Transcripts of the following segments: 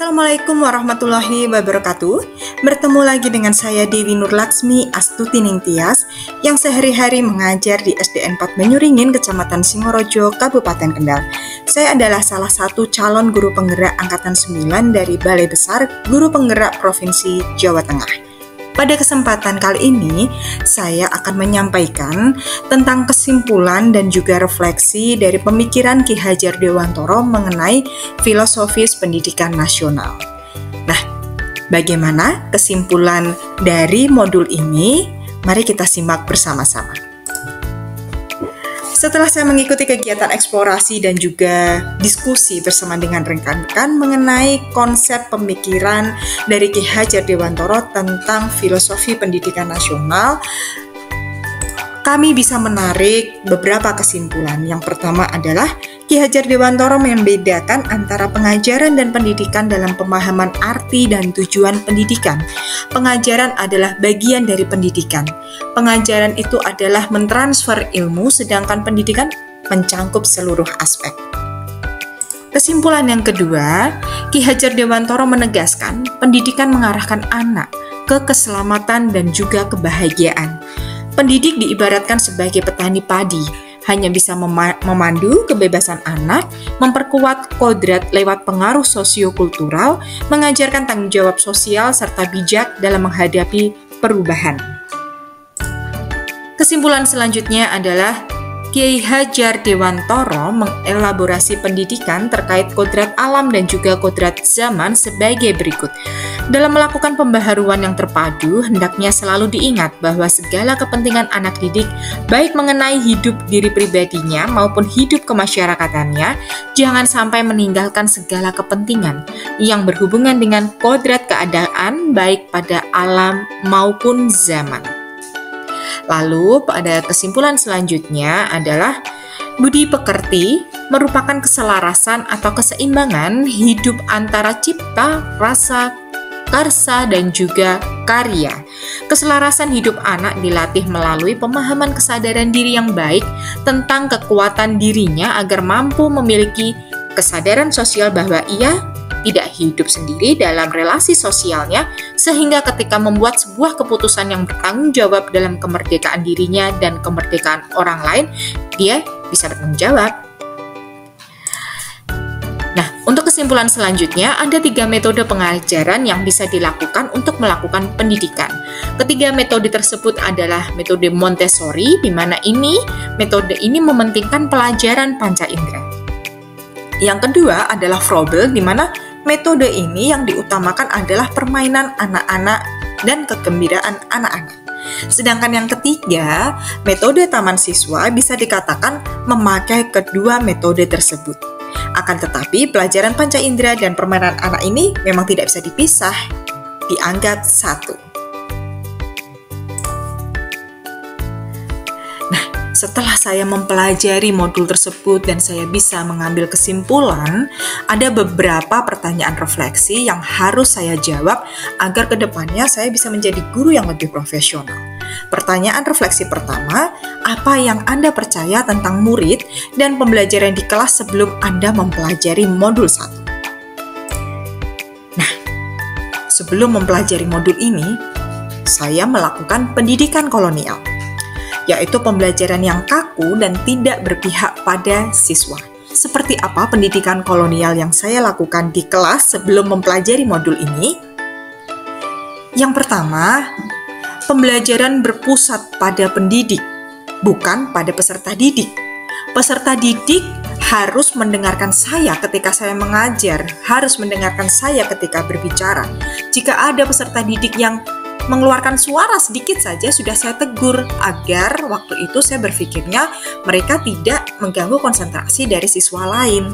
Assalamualaikum warahmatullahi wabarakatuh. Bertemu lagi dengan saya Dewi Nurlaksmi Astuti Ningtyas yang sehari-hari mengajar di SDN 4 Menyuringin, Kecamatan Singorojo, Kabupaten Kendal. Saya adalah salah satu calon guru penggerak Angkatan 9 dari Balai Besar Guru Penggerak Provinsi Jawa Tengah. Pada kesempatan kali ini, saya akan menyampaikan tentang kesimpulan dan juga refleksi dari pemikiran Ki Hajar Dewantoro mengenai filosofis pendidikan nasional. Nah, bagaimana kesimpulan dari modul ini? Mari kita simak bersama-sama. Setelah saya mengikuti kegiatan eksplorasi dan juga diskusi bersama dengan rekan-rekan mengenai konsep pemikiran dari Ki Hajar Dewantoro tentang filosofi pendidikan nasional, kami bisa menarik beberapa kesimpulan. Yang pertama adalah Ki Hajar Dewantoro membedakan antara pengajaran dan pendidikan dalam pemahaman arti dan tujuan pendidikan. Pengajaran adalah bagian dari pendidikan. Pengajaran itu adalah mentransfer ilmu, sedangkan pendidikan mencangkup seluruh aspek. Kesimpulan yang kedua, Ki Hajar Dewantoro menegaskan pendidikan mengarahkan anak ke keselamatan dan juga kebahagiaan. Pendidik diibaratkan sebagai petani padi, hanya bisa memandu kebebasan anak, memperkuat kodrat lewat pengaruh sosiokultural, mengajarkan tanggung jawab sosial, serta bijak dalam menghadapi perubahan. Kesimpulan selanjutnya adalah Ki Hajar Dewantoro mengelaborasi pendidikan terkait kodrat alam dan juga kodrat zaman sebagai berikut. Dalam melakukan pembaharuan yang terpadu, hendaknya selalu diingat bahwa segala kepentingan anak didik, baik mengenai hidup diri pribadinya maupun hidup kemasyarakatannya, jangan sampai meninggalkan segala kepentingan yang berhubungan dengan kodrat keadaan baik pada alam maupun zaman. Lalu pada kesimpulan selanjutnya adalah budi pekerti merupakan keselarasan atau keseimbangan hidup antara cipta, rasa, karsa, dan juga karya. Keselarasan hidup anak dilatih melalui pemahaman kesadaran diri yang baik tentang kekuatan dirinya agar mampu memiliki kesadaran sosial bahwa ia tidak hidup sendiri dalam relasi sosialnya, sehingga ketika membuat sebuah keputusan yang bertanggung jawab dalam kemerdekaan dirinya dan kemerdekaan orang lain, dia bisa bertanggung jawab. Nah, untuk kesimpulan selanjutnya, ada 3 metode pengajaran yang bisa dilakukan untuk melakukan pendidikan. Ketiga metode tersebut adalah metode Montessori, di mana metode ini mementingkan pelajaran panca indera. Yang kedua adalah Froebel, di mana metode ini yang diutamakan adalah permainan anak-anak dan kegembiraan anak-anak. Sedangkan yang ketiga, metode taman siswa bisa dikatakan memakai kedua metode tersebut. Akan tetapi, pelajaran panca indera dan permainan anak ini memang tidak bisa dipisah, dianggap satu. Setelah saya mempelajari modul tersebut dan saya bisa mengambil kesimpulan, ada beberapa pertanyaan refleksi yang harus saya jawab agar kedepannya saya bisa menjadi guru yang lebih profesional. Pertanyaan refleksi pertama, apa yang Anda percaya tentang murid dan pembelajaran di kelas sebelum Anda mempelajari modul 1? Nah, sebelum mempelajari modul ini, saya melakukan pendidikan kolonial, yaitu pembelajaran yang kaku dan tidak berpihak pada siswa. Seperti apa pendidikan kolonial yang saya lakukan di kelas sebelum mempelajari modul ini? Yang pertama, pembelajaran berpusat pada pendidik, bukan pada peserta didik. Peserta didik harus mendengarkan saya ketika saya mengajar, harus mendengarkan saya ketika berbicara. Jika ada peserta didik yang mengeluarkan suara sedikit saja sudah saya tegur agar waktu itu saya berpikirnya mereka tidak mengganggu konsentrasi dari siswa lain.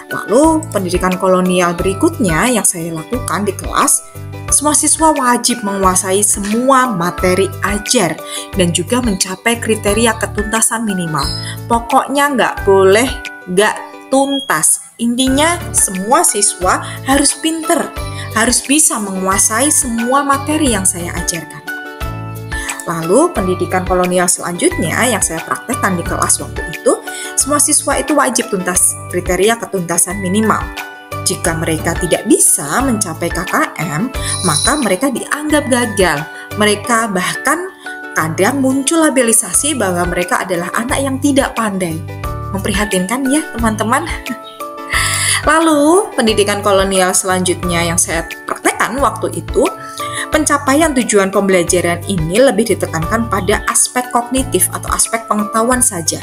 Lalu pendidikan kolonial berikutnya yang saya lakukan di kelas, semua siswa wajib menguasai semua materi ajar dan juga mencapai kriteria ketuntasan minimal. Pokoknya nggak boleh nggak tuntas. Intinya semua siswa harus pinter, harus bisa menguasai semua materi yang saya ajarkan. Lalu pendidikan kolonial selanjutnya yang saya praktekkan di kelas waktu itu, semua siswa itu wajib tuntas kriteria ketuntasan minimal. Jika mereka tidak bisa mencapai KKM, maka mereka dianggap gagal. Mereka bahkan kadang muncul labelisasi bahwa mereka adalah anak yang tidak pandai. Memprihatinkan ya teman-teman. Lalu pendidikan kolonial selanjutnya yang saya praktekkan waktu itu, pencapaian tujuan pembelajaran ini lebih ditekankan pada aspek kognitif atau aspek pengetahuan saja.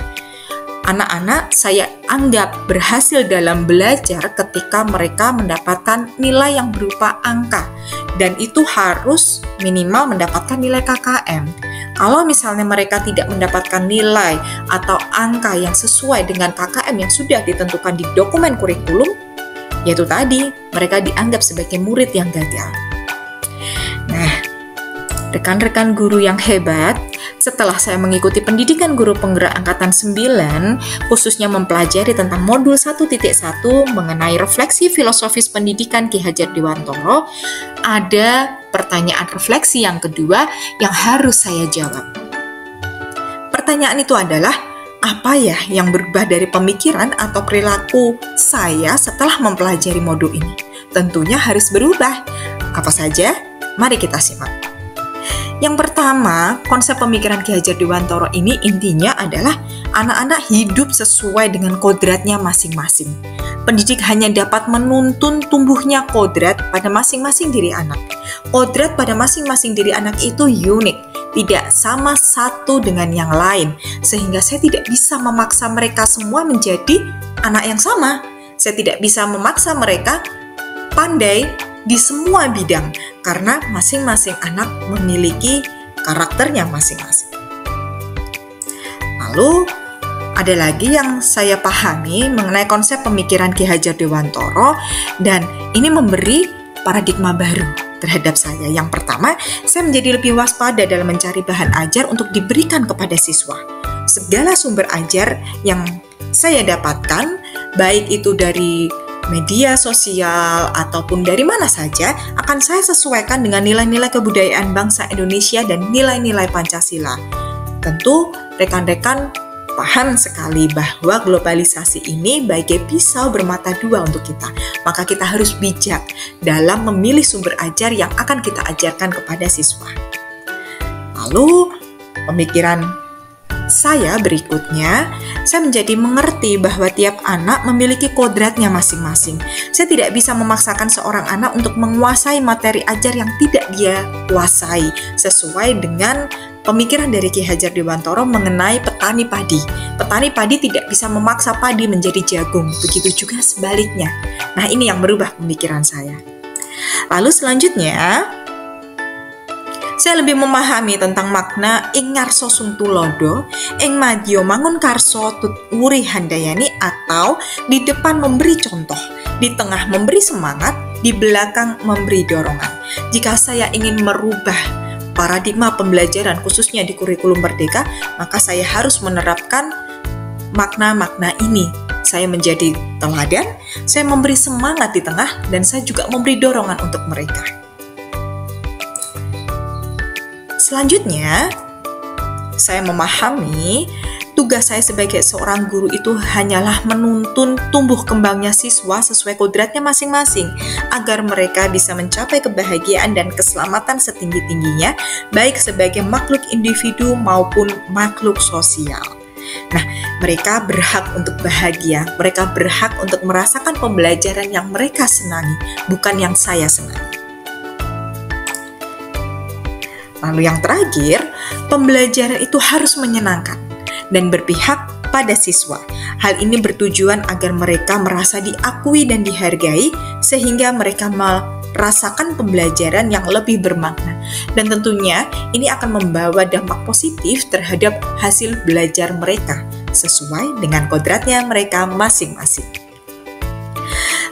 Anak-anak saya anggap berhasil dalam belajar ketika mereka mendapatkan nilai yang berupa angka, dan itu harus minimal mendapatkan nilai KKM. Kalau misalnya mereka tidak mendapatkan nilai atau angka yang sesuai dengan KKM yang sudah ditentukan di dokumen kurikulum, yaitu tadi, mereka dianggap sebagai murid yang gagal. Nah, rekan-rekan guru yang hebat, setelah saya mengikuti pendidikan guru penggerak angkatan 9, khususnya mempelajari tentang modul 1.1 mengenai refleksi filosofis pendidikan Ki Hajar Dewantoro, ada pertanyaan refleksi yang kedua yang harus saya jawab. Pertanyaan itu adalah, apa ya yang berubah dari pemikiran atau perilaku saya setelah mempelajari modul ini? Tentunya harus berubah. Apa saja? Mari kita simak. Yang pertama, konsep pemikiran Ki Hajar Dewantoro ini intinya adalah anak-anak hidup sesuai dengan kodratnya masing-masing. Pendidik hanya dapat menuntun tumbuhnya kodrat pada masing-masing diri anak. Kodrat pada masing-masing diri anak itu unik, tidak sama satu dengan yang lain, sehingga saya tidak bisa memaksa mereka semua menjadi anak yang sama. Saya tidak bisa memaksa mereka pandai di semua bidang, karena masing-masing anak memiliki karakternya masing-masing. Lalu, ada lagi yang saya pahami mengenai konsep pemikiran Ki Hajar Dewantoro, dan ini memberi paradigma baru terhadap saya. Yang pertama, saya menjadi lebih waspada dalam mencari bahan ajar untuk diberikan kepada siswa. Segala sumber ajar yang saya dapatkan, baik itu dari media sosial ataupun dari mana saja, akan saya sesuaikan dengan nilai-nilai kebudayaan bangsa Indonesia dan nilai-nilai Pancasila. Tentu rekan-rekan paham sekali bahwa globalisasi ini bagai pisau bermata dua untuk kita. Maka kita harus bijak dalam memilih sumber ajar yang akan kita ajarkan kepada siswa. Lalu pemikiran saya berikutnya, saya menjadi mengerti bahwa tiap anak memiliki kodratnya masing-masing. Saya tidak bisa memaksakan seorang anak untuk menguasai materi ajar yang tidak dia kuasai, sesuai dengan pemikiran dari Ki Hajar Dewantoro mengenai petani padi. Petani padi tidak bisa memaksa padi menjadi jagung, begitu juga sebaliknya. Nah, ini yang berubah pemikiran saya. Lalu selanjutnya, saya lebih memahami tentang makna ing ngarsa sung tulodo, ing madya mangun karso tut wuri handayani, atau di depan memberi contoh, di tengah memberi semangat, di belakang memberi dorongan. Jika saya ingin merubah paradigma pembelajaran khususnya di kurikulum Merdeka, maka saya harus menerapkan makna-makna ini. Saya menjadi teladan, saya memberi semangat di tengah, dan saya juga memberi dorongan untuk mereka. Selanjutnya, saya memahami tugas saya sebagai seorang guru itu hanyalah menuntun tumbuh kembangnya siswa sesuai kodratnya masing-masing, agar mereka bisa mencapai kebahagiaan dan keselamatan setinggi-tingginya, baik sebagai makhluk individu maupun makhluk sosial. Nah, mereka berhak untuk bahagia, mereka berhak untuk merasakan pembelajaran yang mereka senangi, bukan yang saya senangi. Lalu yang terakhir, pembelajaran itu harus menyenangkan dan berpihak pada siswa. Hal ini bertujuan agar mereka merasa diakui dan dihargai, sehingga mereka merasakan pembelajaran yang lebih bermakna. Dan tentunya ini akan membawa dampak positif terhadap hasil belajar mereka, sesuai dengan kodratnya mereka masing-masing.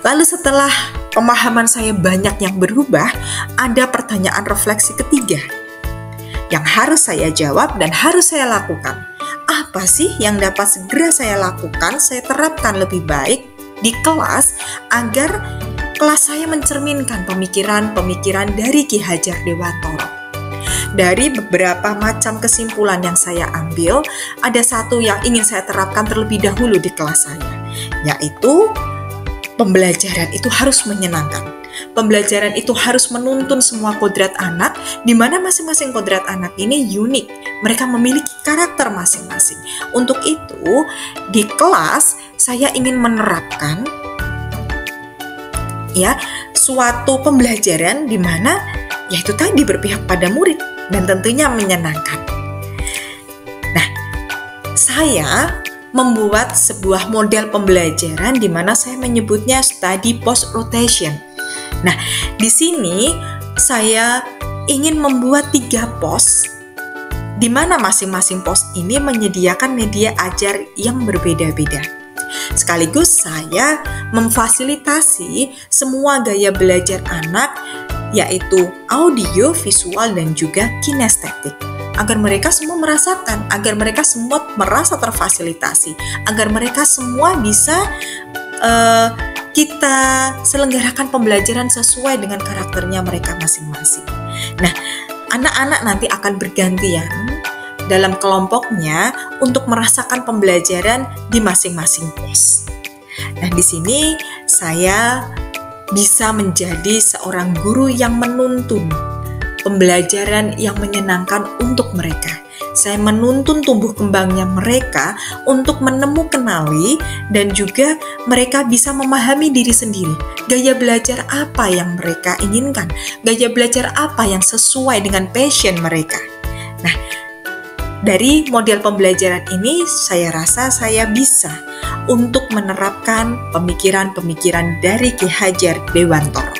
Lalu setelah pemahaman saya banyak yang berubah, ada pertanyaan refleksi ketiga yang harus saya jawab dan harus saya lakukan. Apa sih yang dapat segera saya lakukan, saya terapkan lebih baik di kelas agar kelas saya mencerminkan pemikiran-pemikiran dari Ki Hajar Dewantoro. Dari beberapa macam kesimpulan yang saya ambil, ada satu yang ingin saya terapkan terlebih dahulu di kelas saya, yaitu pembelajaran itu harus menyenangkan. Pembelajaran itu harus menuntun semua kodrat anak, di mana masing-masing kodrat anak ini unik. Mereka memiliki karakter masing-masing. Untuk itu, di kelas saya ingin menerapkan suatu pembelajaran di mana yaitu tadi berpihak pada murid dan tentunya menyenangkan. Nah, saya membuat sebuah model pembelajaran di mana saya menyebutnya study post rotation. Nah, di sini saya ingin membuat 3 pos di mana masing-masing pos ini menyediakan media ajar yang berbeda-beda. Sekaligus saya memfasilitasi semua gaya belajar anak, yaitu audio, visual, dan juga kinestetik, agar mereka semua merasakan, agar mereka semua merasa terfasilitasi, agar mereka semua bisa kita selenggarakan pembelajaran sesuai dengan karakternya mereka masing-masing. Nah, anak-anak nanti akan bergantian dalam kelompoknya untuk merasakan pembelajaran di masing-masing pos. Nah, di sini saya bisa menjadi seorang guru yang menuntun pembelajaran yang menyenangkan untuk mereka. Saya menuntun tumbuh kembangnya mereka untuk kenali dan juga mereka bisa memahami diri sendiri. Gaya belajar apa yang mereka inginkan, gaya belajar apa yang sesuai dengan passion mereka. Nah, dari model pembelajaran ini saya rasa saya bisa untuk menerapkan pemikiran-pemikiran dari Ki Hajar Dewantoro.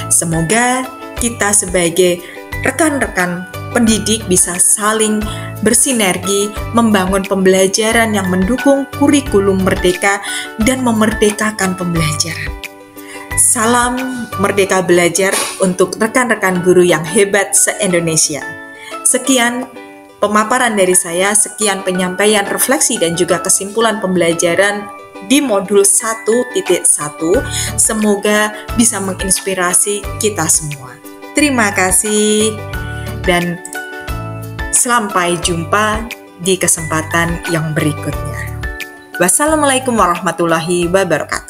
Semoga kita sebagai rekan-rekan pendidik bisa saling bersinergi membangun pembelajaran yang mendukung kurikulum merdeka dan memerdekakan pembelajaran. Salam merdeka belajar untuk rekan-rekan guru yang hebat se-Indonesia. Sekian pemaparan dari saya, sekian penyampaian refleksi dan juga kesimpulan pembelajaran di modul 1.1. Semoga bisa menginspirasi kita semua. Terima kasih dan sampai jumpa di kesempatan yang berikutnya. Wassalamualaikum warahmatullahi wabarakatuh.